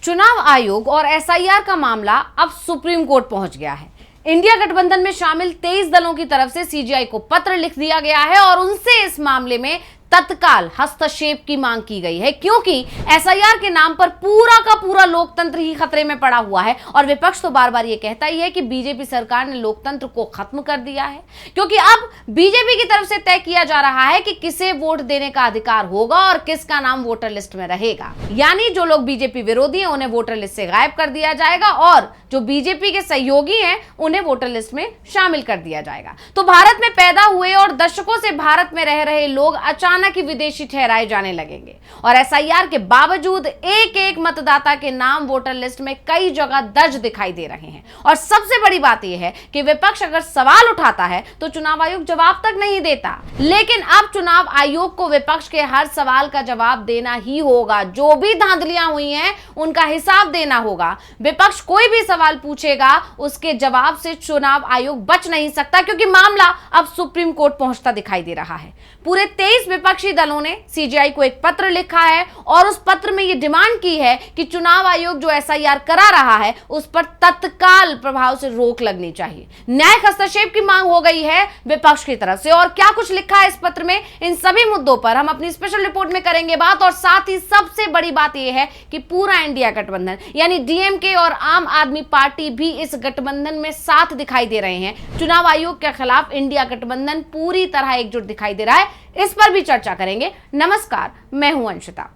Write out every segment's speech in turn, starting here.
चुनाव आयोग और एसआईआर का मामला अब सुप्रीम कोर्ट पहुंच गया है। इंडिया गठबंधन में शामिल 23 दलों की तरफ से सीजेआई को पत्र लिख दिया गया है और उनसे इस मामले में तत्काल हस्तक्षेप की मांग की गई है, क्योंकि एसआईआर के नाम पर पूरा का पूरा लोकतंत्र ही खतरे में पड़ा हुआ है। और विपक्ष तो बार बार ये कहता ही है कि बीजेपी सरकार ने लोकतंत्र को खत्म कर दिया है, क्योंकि अब बीजेपी की तरफ से तय किया जा रहा है कि किसे वोट देने का अधिकार होगा और किसका नाम वोटर लिस्ट में रहेगा। यानी जो लोग बीजेपी विरोधी हैं उन्हें वोटर लिस्ट से गायब कर दिया जाएगा और जो बीजेपी के सहयोगी हैं उन्हें वोटर लिस्ट में शामिल कर दिया जाएगा। तो भारत में पैदा हुए और दशकों से भारत में रह रहे लोग अचानक कि विदेशी ठहराए जाने लगेंगे और एसआईआर के बावजूद एक एक मतदाता के नाम वोटर लिस्ट में कई जगह दर्ज दिखाई दे रहे हैं। और सबसे बड़ी बात यह है कि विपक्ष अगर सवाल उठाता है तो चुनाव आयोग जवाब तक नहीं देता, लेकिन अब चुनाव आयोग को विपक्ष के हर सवाल का जवाब देना ही होगा। जो भी धांधलियां हुई हैं उनका हिसाब देना होगा। विपक्ष कोई भी सवाल पूछेगा उसके जवाब से चुनाव आयोग बच नहीं सकता, क्योंकि मामला अब सुप्रीम कोर्ट पहुंचता दिखाई दे रहा है। पूरे 23 विपक्षी दलों ने सीजेआई को एक पत्र लिखा है और उस पत्र में यह डिमांड की है कि चुनाव आयोग जो एसआईआर करा रहा है उस पर तत्काल प्रभाव से रोक लगनी चाहिए। न्यायिक हस्तक्षेप की मांग हो गई है विपक्ष की तरफ से। और क्या कुछ लिखा है इस पत्र में, इन सभी मुद्दों पर हम अपनी स्पेशल रिपोर्ट में करेंगे बात। और साथ ही सबसे बड़ी बात यह है कि पूरा इंडिया गठबंधन यानी डीएमके और आम आदमी पार्टी भी इस गठबंधन में साथ दिखाई दे रहे हैं। चुनाव आयोग के खिलाफ इंडिया गठबंधन पूरी तरह एकजुट दिखाई दे रहा है, इस पर भी चर्चा करेंगे। नमस्कार, मैं हूं अंशिता।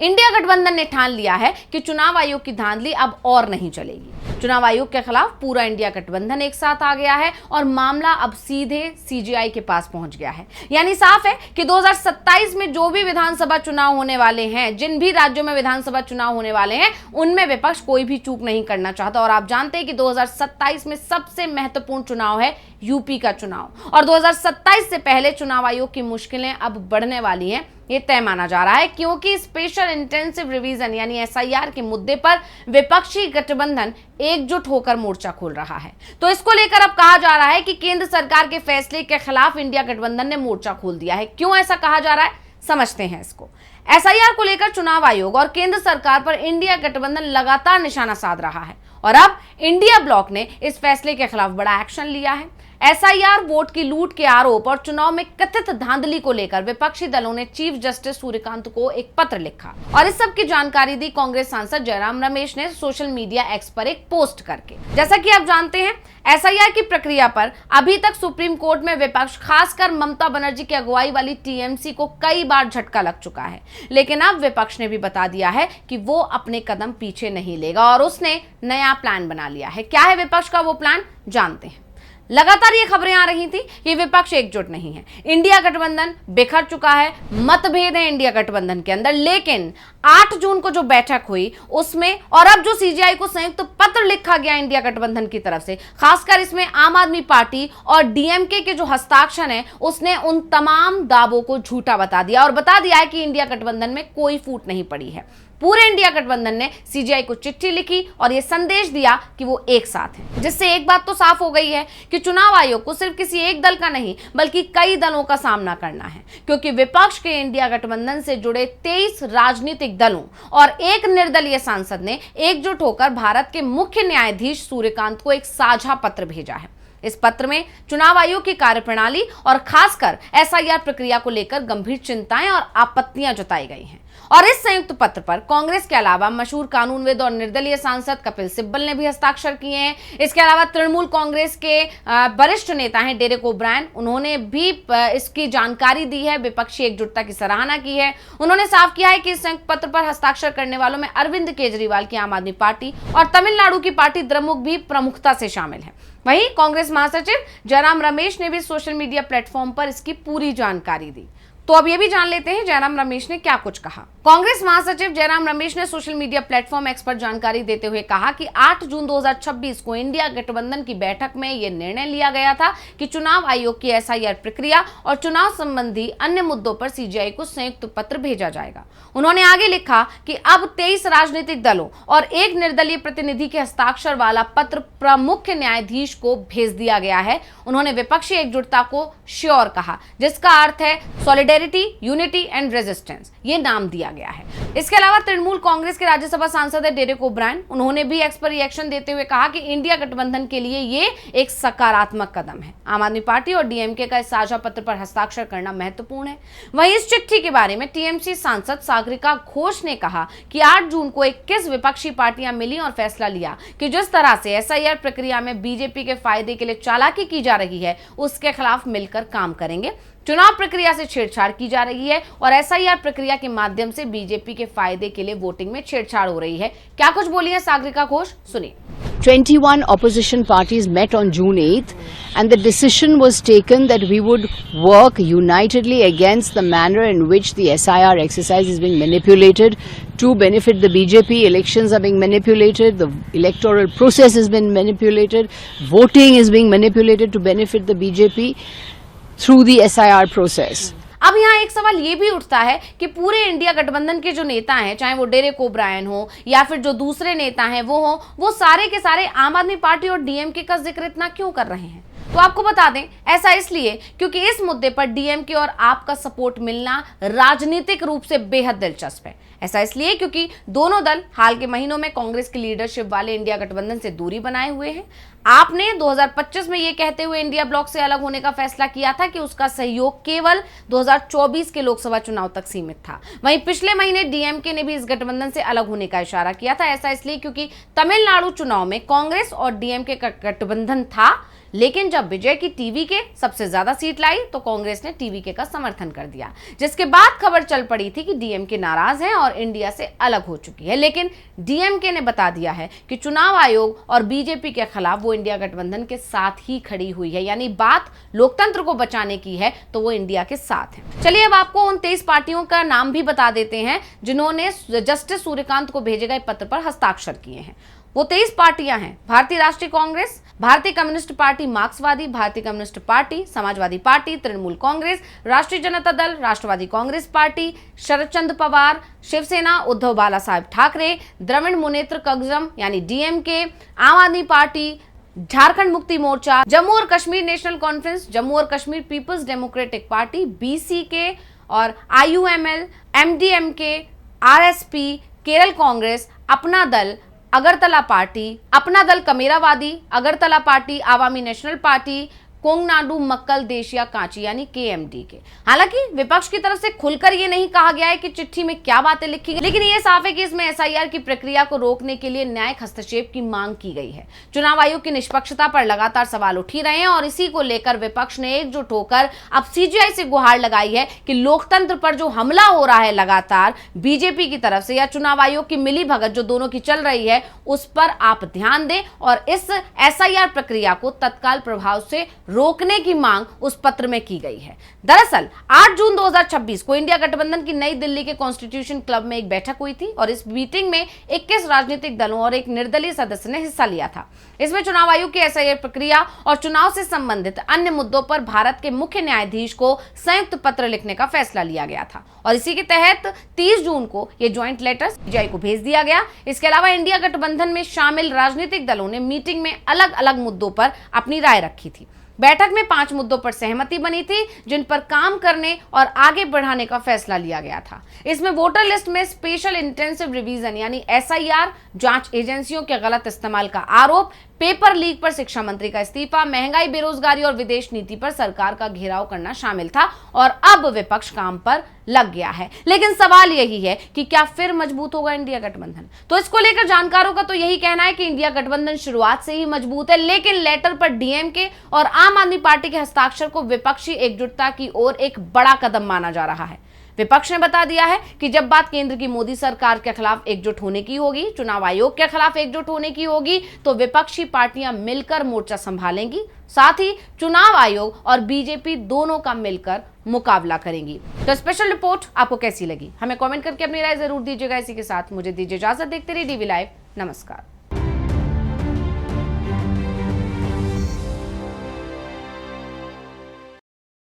इंडिया गठबंधन ने ठान लिया है कि चुनाव आयोग की धांधली अब और नहीं चलेगी। चुनाव आयोग के खिलाफ पूरा इंडिया गठबंधन एक साथ आ गया है और मामला अब सीधे सीजेआई के पास पहुंच गया है। यानी साफ है कि 2027 में जो भी विधानसभा चुनाव होने वाले हैं, जिन भी राज्यों में विधानसभा चुनाव होने वाले हैं, उनमें विपक्ष कोई भी चूक नहीं करना चाहता। और आप जानते हैं कि 2027 में सबसे महत्वपूर्ण चुनाव है यूपी का चुनाव, और 2027 से पहले चुनाव आयोग की मुश्किलें अब बढ़ने वाली हैं, ये तय माना जा रहा है, क्योंकि स्पेशल इंटेंसिव रिवीजन यानी एसआईआर के मुद्दे पर विपक्षी गठबंधन एकजुट होकर मोर्चा खोल रहा है। तो इसको लेकर अब कहा जा रहा है कि केंद्र सरकार के फैसले के खिलाफ इंडिया गठबंधन ने मोर्चा खोल दिया है। क्यों ऐसा कहा जा रहा है, समझते हैं इसको। एसआईआर को लेकर चुनाव आयोग और केंद्र सरकार पर इंडिया गठबंधन लगातार निशाना साध रहा है और अब इंडिया ब्लॉक ने इस फैसले के खिलाफ बड़ा एक्शन लिया है। एसआईआर वोट की लूट के आरोप और चुनाव में कथित धांधली को लेकर विपक्षी दलों ने चीफ जस्टिस सूर्यकांत को एक पत्र लिखा और इस सब की जानकारी दी कांग्रेस सांसद जयराम रमेश ने सोशल मीडिया एक्स पर एक पोस्ट करके। जैसा कि आप जानते हैं, एसआईआर की प्रक्रिया पर अभी तक सुप्रीम कोर्ट में विपक्ष, खासकर ममता बनर्जी की अगुवाई वाली टीएमसी को कई बार झटका लग चुका है, लेकिन अब विपक्ष ने भी बता दिया है कि वो अपने कदम पीछे नहीं लेगा और उसने नया प्लान बना लिया है। क्या है विपक्ष का वो प्लान, जानते हैं। लगातार ये खबरें आ रही थी कि विपक्ष एकजुट नहीं है, इंडिया गठबंधन बिखर चुका है, मतभेद है इंडिया गठबंधन के अंदर। लेकिन 8 जून को जो बैठक हुई उसमें और अब जो सीजेआई को संयुक्त पत्र लिखा गया इंडिया गठबंधन की तरफ से, खासकर इसमें आम आदमी पार्टी और डीएमके के जो हस्ताक्षर हैं, उसने उन तमाम दावों को झूठा बता दिया और बता दिया है कि इंडिया गठबंधन में कोई फूट नहीं पड़ी है। पूरे इंडिया गठबंधन ने सीजेआई को चिट्ठी लिखी और यह संदेश दिया कि वो एक साथ है, जिससे एक बात तो साफ हो गई है कि चुनाव आयोग को सिर्फ किसी एक दल का नहीं बल्कि कई दलों का सामना करना है, क्योंकि विपक्ष के इंडिया गठबंधन से जुड़े 23 राजनीतिक दलों और एक निर्दलीय सांसद ने एकजुट होकर भारत के मुख्य न्यायाधीश सूर्यकांत को एक साझा पत्र भेजा है। इस पत्र में चुनाव आयोग की कार्यप्रणाली और खासकर एसआईआर प्रक्रिया को लेकर गंभीर चिंताएं और आपत्तियां जताई गई हैं। और इस संयुक्त पत्र पर कांग्रेस के अलावा मशहूर कानूनविद और निर्दलीय सांसद कपिल सिब्बल ने भी हस्ताक्षर किए हैं। इसके अलावा तृणमूल कांग्रेस के वरिष्ठ नेता हैं डेरेक ओब्रायन, उन्होंने भी इसकी जानकारी दी है, विपक्षी एकजुटता की सराहना की है। उन्होंने साफ किया है कि इस संयुक्त पत्र पर हस्ताक्षर करने वालों में अरविंद केजरीवाल की आम आदमी पार्टी और तमिलनाडु की पार्टी द्रमुक भी प्रमुखता से शामिल है। वहीं कांग्रेस महासचिव जयराम रमेश ने भी सोशल मीडिया प्लेटफॉर्म पर इसकी पूरी जानकारी दी। तो अब ये भी जान लेते हैं जयराम रमेश ने क्या कुछ कहा। कांग्रेस महासचिव जयराम रमेश ने सोशल मीडिया प्लेटफॉर्म एक्स पर जानकारी देते हुए कहा कि 8 जून 2026 को इंडिया गठबंधन की बैठक में यह निर्णय लिया गया था कि चुनाव आयोग की एसआईआर प्रक्रिया और चुनाव संबंधी अन्य मुद्दों पर सीजीआई को संयुक्त पत्र भेजा जाएगा। उन्होंने आगे लिखा कि अब 23 राजनीतिक दलों और एक निर्दलीय प्रतिनिधि के हस्ताक्षर वाला पत्र प्रमुख न्यायाधीश को भेज दिया गया है। उन्होंने विपक्षी एकजुटता को श्योर कहा, जिसका अर्थ है सॉलिडेरिटी, यूनिटी एंड रेजिस्टेंस, ये नाम दिया गया है। इसके अलावा तृणमूल कांग्रेस के राज्यसभा सांसद है डेरेक ओब्रायन, उन्होंने भी एक्स पर रिएक्शन देते हुए कहा कि इंडिया गठबंधन के लिए ये एक सकारात्मक कदम है। आम आदमी पार्टी और डीएमके का इस साझा पत्र पर हस्ताक्षर करना महत्वपूर्ण है। वहीं इस चिट्ठी के बारे में टीएमसी सांसद सागरिका घोष ने कहा कि 8 जून को 21 विपक्षी पार्टियां मिली और फैसला लिया कि जिस तरह से एसआईआर प्रक्रिया में बीजेपी के फायदे के लिए चालाकी की जा रही है, उसके खिलाफ मिलकर काम करेंगे। चुनाव प्रक्रिया से छेड़छाड़ की जा रही है और एसआईआर प्रक्रिया के माध्यम से बीजेपी के फायदे के लिए वोटिंग में छेड़छाड़ हो रही है। क्या कुछ बोली है सागरिका घोष, सुनिए। 21 opposition parties met on June 8th and the decision was taken that we would work unitedly against the manner in which the SIR exercise is being manipulated to benefit the BJP. Elections are being manipulated, the electoral process has been manipulated, voting is being manipulated to benefit the BJP through the SIR process. अब यहाँ एक सवाल ये भी उठता है कि पूरे इंडिया गठबंधन के जो नेता हैं, चाहे वो डेरेक ओब्रायन हो या फिर जो दूसरे नेता हैं वो सारे के सारे आम आदमी पार्टी और डीएमके का जिक्र इतना क्यों कर रहे हैं? तो आपको बता दें, ऐसा इसलिए क्योंकि इस मुद्दे पर डीएमके और आप का सपोर्ट मिलना राजनीतिक रूप से बेहद दिलचस्प है। ऐसा इसलिए क्योंकि दोनों दल हाल के महीनों में कांग्रेस की लीडरशिप वाले इंडिया गठबंधन से दूरी बनाए हुए हैं। आपने 2025 में ये कहते हुए इंडिया ब्लॉक से अलग होने का फैसला किया था कि उसका सहयोग केवल 2024 के लोकसभा चुनाव तक सीमित था। वहीं पिछले महीने डीएमके ने भी इस गठबंधन से अलग होने का इशारा किया था। ऐसा इसलिए क्योंकि तमिलनाडु चुनाव में कांग्रेस और डीएमके का गठबंधन था, लेकिन जब विजय की टीवीके सबसे ज्यादा सीट लाई तो कांग्रेस ने टीवीके का समर्थन कर दिया, जिसके बाद खबर चल पड़ी थी कि डीएमके नाराज है और इंडिया से अलग हो चुकी है। लेकिन डीएमके ने बता दिया है कि चुनाव आयोग और बीजेपी के खिलाफ वो इंडिया गठबंधन के साथ ही खड़ी हुई है, यानी बात लोकतंत्र को बचाने की है तो वो इंडिया के साथ है। चलिए अब आपको उन 23 पार्टियों का नाम भी बता देते हैं जिन्होंने जस्टिस सूर्यकांत को भेजे गए पत्र पर हस्ताक्षर किए हैं। वो 23 पार्टियां हैं: भारतीय राष्ट्रीय कांग्रेस, भारतीय कम्युनिस्ट पार्टी मार्क्सवादी, भारतीय communist party, Samajwadi party, Trinamool Congress, राष्ट्रीय जनता दल, राष्ट्रवादी कांग्रेस पार्टी, शरद चंद्र पवार, शिवसेना, उद्धव बाला साहेब ठाकरे, द्रविड़ मुनेत्र कगजम यानी डीएमके, आम आदमी पार्टी, झारखंड मुक्ति मोर्चा, जम्मू और कश्मीर नेशनल कॉन्फ्रेंस, जम्मू और Kashmir people's democratic party, BCK और IUML, MDMK, RSP, Kerala Congress, Apna Dal, Agartala party, Apna Dal Kamerawadi, Agartala party, Awami national party, Kongunadu Makkal Desiya Kanchi यानी केएमडीके। हालांकि विपक्ष की तरफ से खुलकर ये नहीं कहा गया है कि चिट्ठी में क्या बातें लिखी गई, लेकिन ये साफ है कि इसमें एसआईआर की प्रक्रिया को रोकने के लिए न्यायिक हस्तक्षेप की मांग की गई है। चुनाव आयोग की निष्पक्षता पर लगातार सवाल उठ ही रहे हैं और इसी को लेकर विपक्ष ने एकजुट होकर अब सीजीआई से गुहार लगाई है कि लोकतंत्र पर जो हमला हो रहा है लगातार बीजेपी की तरफ से या चुनाव आयोग की मिलीभगत जो दोनों की चल रही है, उस पर आप ध्यान दें और इस एसआईआर प्रक्रिया को तत्काल प्रभाव से रोकने की मांग उस पत्र में की गई है। दरअसल 8 जून 2026 को इंडिया गठबंधन की नई दिल्ली के कॉन्स्टिट्यूशन क्लब में एक बैठक हुई थी और इस मीटिंग में 21 राजनीतिक दलों और एक निर्दलीय सदस्य ने हिस्सा लिया था। इसमें चुनाव आयोग की एसआईआर प्रक्रिया और चुनाव से संबंधित अन्य मुद्दों पर भारत के मुख्य न्यायाधीश को संयुक्त पत्र लिखने का फैसला लिया गया था और इसी के तहत 30 जून को यह ज्वाइंट लेटर सीजीआई को भेज दिया गया। इसके अलावा इंडिया गठबंधन में शामिल राजनीतिक दलों ने मीटिंग में अलग अलग मुद्दों पर अपनी राय रखी थी। बैठक में 5 मुद्दों पर सहमति बनी थी जिन पर काम करने और आगे बढ़ाने का फैसला लिया गया था। इसमें वोटर लिस्ट में स्पेशल इंटेंसिव रिवीजन यानी एसआईआर, जांच एजेंसियों के गलत इस्तेमाल का आरोप, पेपर लीक पर शिक्षा मंत्री का इस्तीफा, महंगाई, बेरोजगारी और विदेश नीति पर सरकार का घेराव करना शामिल था और अब विपक्ष काम पर लग गया है। लेकिन सवाल यही है कि क्या फिर मजबूत होगा इंडिया गठबंधन? तो इसको लेकर जानकारों का तो यही कहना है कि इंडिया गठबंधन शुरुआत से ही मजबूत है, लेकिन लेटर पर डीएमके और आम आदमी पार्टी के हस्ताक्षर को विपक्षी एकजुटता की ओर एक बड़ा कदम माना जा रहा है। विपक्ष ने बता दिया है कि जब बात केंद्र की मोदी सरकार के खिलाफ एकजुट होने की होगी, चुनाव आयोग के खिलाफ एकजुट होने की होगी, तो विपक्षी पार्टियां मिलकर मोर्चा संभालेंगी, साथ ही चुनाव आयोग और बीजेपी दोनों का मिलकर मुकाबला करेंगी। तो स्पेशल रिपोर्ट आपको कैसी लगी, हमें कमेंट करके अपनी राय जरूर दीजिएगा। इसी के साथ मुझे दीजिए इजाजत। देखते रहिए डीवी लाइव। नमस्कार।